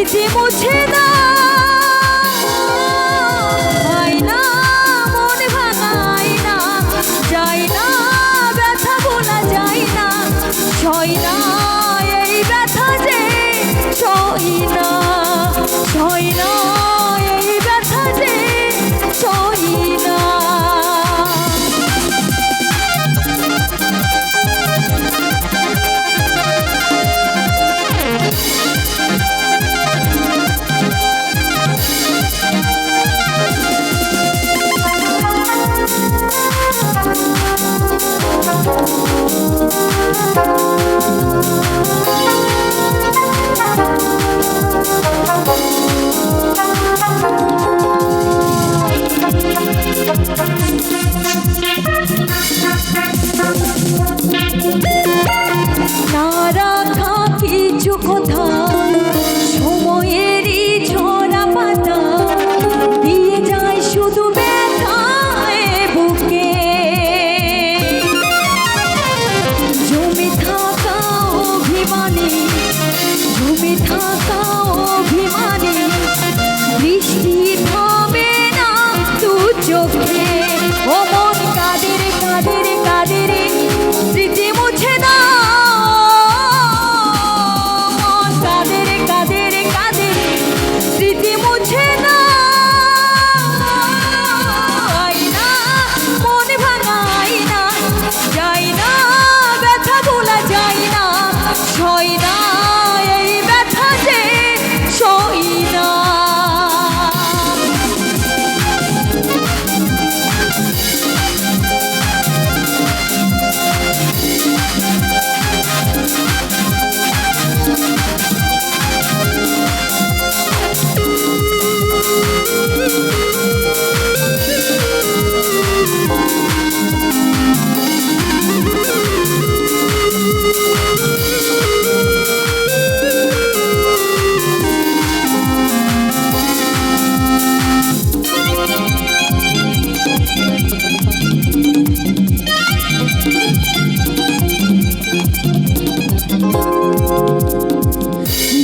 স্মৃতি মুছে না আয়না মন ভাঙাই না যায় না ব্যথা ভোলা যায় না সয় না এই ব্যথা যে সয় না সয় না এই ব্যথা যে সয় না না রাখা কিছু কথা সময়েরই ঝরা পাতা দিয়ে যায় শুধু ব্যথায় বুকে জমে থাকা অভিমানে জমে থাকা অভিমানে বৃষ্টি থামে না দু চোখে ও মন কাঁদে রে কাঁদে রে কাঁদে রে স্মৃতি মুছে না মন কাঁদে রে কাঁদে রে কাঁদে রে স্মৃতি মুছে না আয়না মন ভাঙাই না যায় না ব্যথা ভোলা যায় না সয় না এই ব্যথা যে সয় না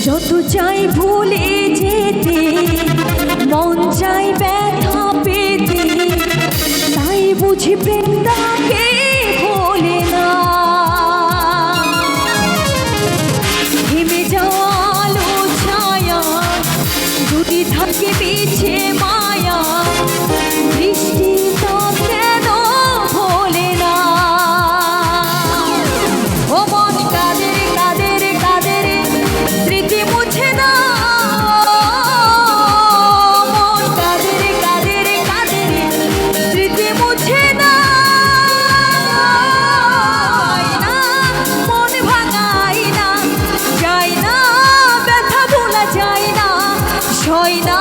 যত চাই ভুলে যেতে মন চাই ব্যথা পেতে তাই বুঝি প্রেমটাকে ভোলে না থেমে যাওয়া আলো ছায়া যদি থাকে পিছে মায়া বৃষ্টি তো কেন ভোলে না ও মন কাঁদে রে কাঁদে রে কাঁদে রে স্মৃতি মুছে না মন কাঁদে রে কাঁদে রে কাঁদে রে স্মৃতি মুছে না আয়না মন ভাঙাই না যায় না ব্যথা ভোলা যায় না সয় না